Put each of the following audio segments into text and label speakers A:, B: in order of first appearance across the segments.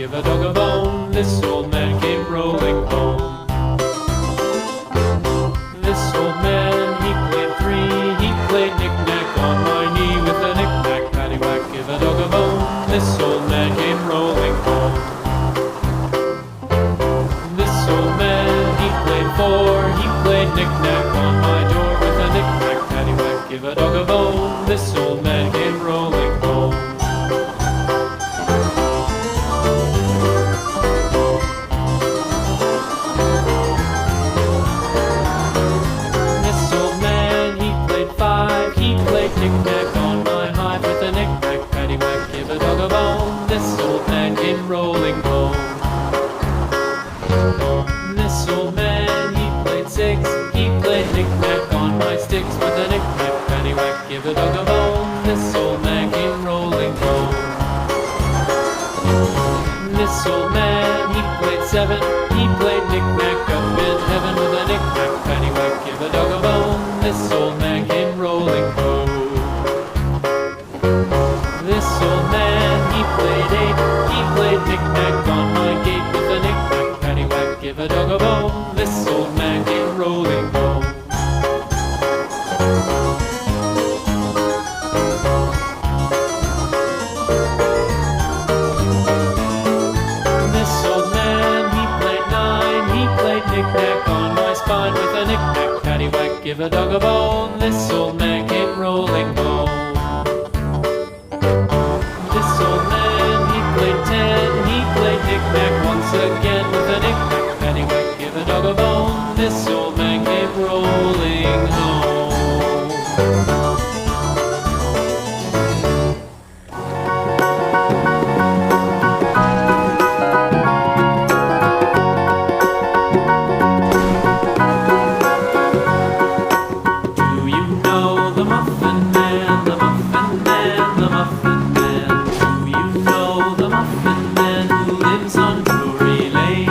A: give a dog a bone. This old man came rolling home. This old man, he played three. He played knick-knack on my knee with a knick-knack, paddywhack, give a dog a bone. This old man came rolling home. This old man, he played four. He played knick-knack on my door with a knick-knack, paddywhack, give a dog a bone. This old man came rolling home. This old man, he played five. He played knick-knack on my hive with a knick-knack, paddywhack, give a dog a bone. This old man came rolling home. This old man, he played six. He played knick-knack on my sticks with a knick-knack, paddywhack, give a dog a bone. This old man came rolling home. This old man, he played seven. He played knick-knack up in heaven with a knick-knack, paddywhack, give a dog a bone. This old man came rolling home. This old man, he played eight. He played knick-knack on my gate with a knick-knack, paddywhack, give a dog a bone. This old man came rolling home. This old man, he played nine. He played knick-knack on my spine with a knick-knack, paddywhack, give a dog a bone. This old man came rolling home. This old man, he played ten. He played knick-knack once again with a knick-knack, paddywhack, give a dog a bone. This old man came rolling home. Do you know the Muffin Man, the Muffin Man, the Muffin Man? Do you know the Muffin Man who lives on Drury Lane?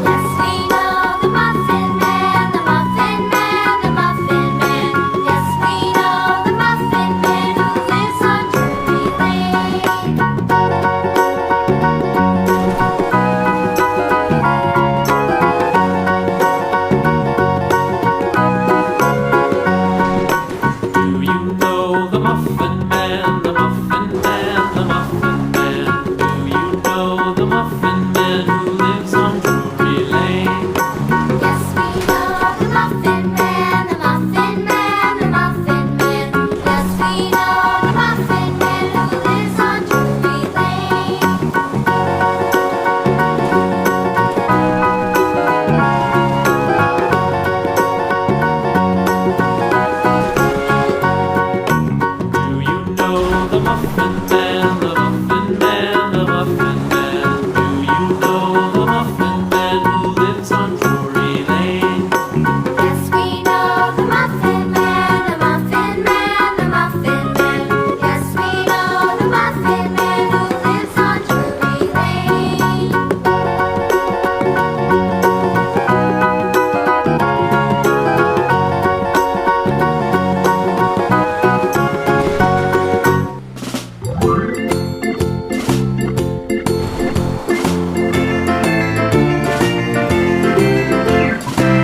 B: Yes, we know the Muffin Man, the Muffin Man, the Muffin Man. Yes, we know the Muffin Man who lives on Drury Lane.
A: Do you know the Muffin Man, the Muffin Man, the Muffin Man? Do you know the Muffin Man who lives on Drury Lane?
B: Yes, we know the Muffin Man, the Muffin Man, the Muffin Man. Yes, we know the Muffin Man who lives on Drury Lane.
A: Do you know the Muffin Man, the Muffin Man, the Muffin Man? Do you know the Muffin Man who lives on Drury Lane?
B: Yes, we know the Muffin Man, the Muffin Man, the Muffin Man. Yes, we know the Muffin Man who lives on Drury Lane.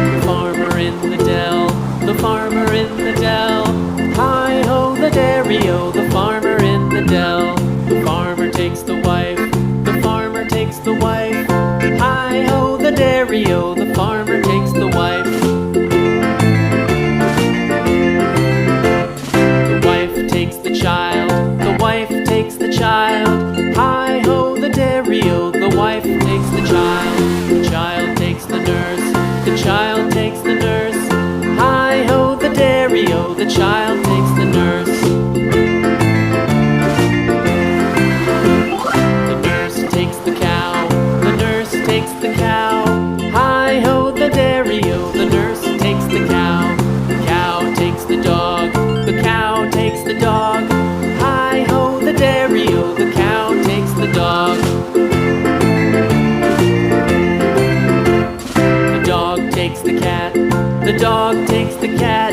A: The farmer in the dell, the farmer in the dell. Hi-ho, the dairy-o, the farmer in the dell. The farmer takes the wife, the farmer takes the wife. Hi-ho, the dairy-o, the farmer takes the wife. The wife takes the child, the wife takes the child. Hi-ho, the dairy-o, the wife takes the child. The child takes the nurse, the child takes the nurse. Hi-ho, the dairy-o, the child takes the nurse. The nurse takes the cow, the nurse takes the cow. Hi-ho, the dairy-o, the nurse takes the cow. The cow takes the dog, the cow takes the dog. Hi-ho, the dairy-o, the cow takes the dog. The dog takes the cat, the dog takes the cat.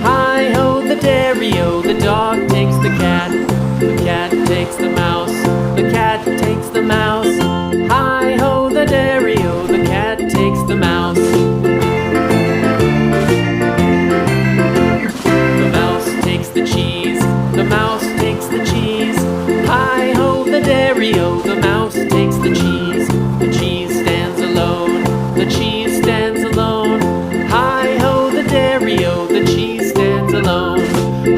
A: Hi-ho, the dairy-o, the dog takes the cat. The cat takes the mouse, the cat takes the mouse. the dairy-o, the mouse takes the cheese. The cheese stands alone, the cheese stands alone. Hi-ho, the dairy-o, the cheese stands alone.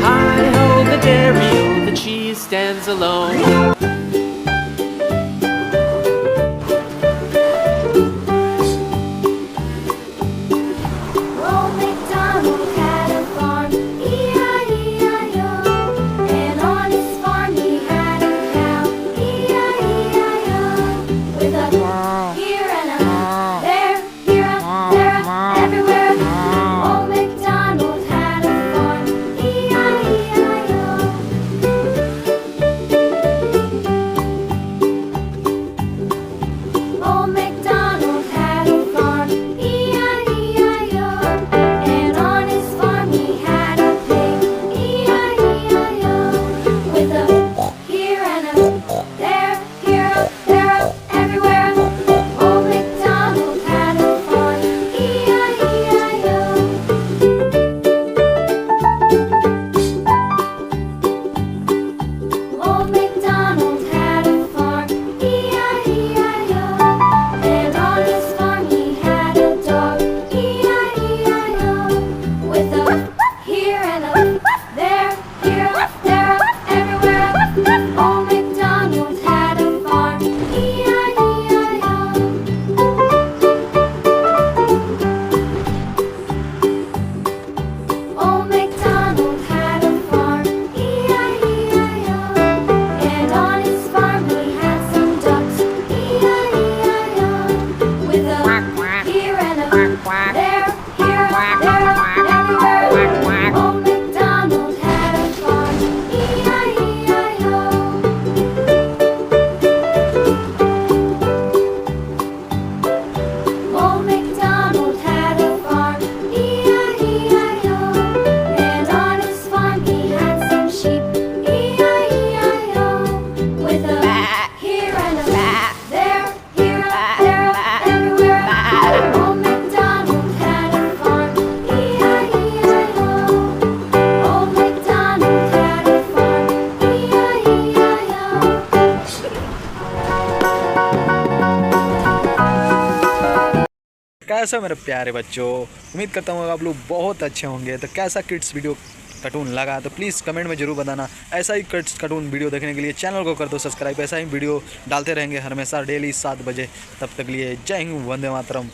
A: Hi-ho, the dairy-o, the cheese stands alone.
B: Old MacDonald had a farm, E-I-E-I-O. And on his farm he had a cow, E-I-E-I-O. With a here and a there, everywhere. Old MacDonald had a farm, E-I-E-I-O. Old MacDonald had a farm, E-I-E-I-O. And on his farm he had a pig, E-I-E-I-O. With a here and a there, everywhere. Old MacDonald had a farm, E-I-E-I-O. Old MacDonald had a farm, E-I-E-I-O. And on his farm he had a dog, E-I-E-I-O. With a here and a there, everywhere. Old MacDonald had a farm, E-I-E-I-O. Old MacDonald had a farm, E-I-E-I-O. And on his farm he had some ducks, E-I-E-I-O. With a here and a there, everywhere. Old MacDonald had a farm, E-I-E-I-O. Old MacDonald had a farm, E-I-E-I-O. And on his farm he had some sheep, E-I-E-I-O. With a here and a there, everywhere. Old MacDonald had a farm, E-I-E-I-O. Old MacDonald had a farm, E-I-E-I-O.
C: कैसा मेरे प्यारे बच्चों, उम्मीद करता हूँ आप लोग बहुत अच्छे होंगे। तो कैसा किड्स वीडियो कार्टून लगा तो प्लीज़ कमेंट में ज़रूर बताना। ऐसा ही किड्स कार्टून वीडियो देखने के लिए चैनल को कर दो सब्सक्राइब। ऐसा ही वीडियो डालते रहेंगे हमेशा डेली 7 बजे। तब तक लिए जय हिंद, वंदे मातरम।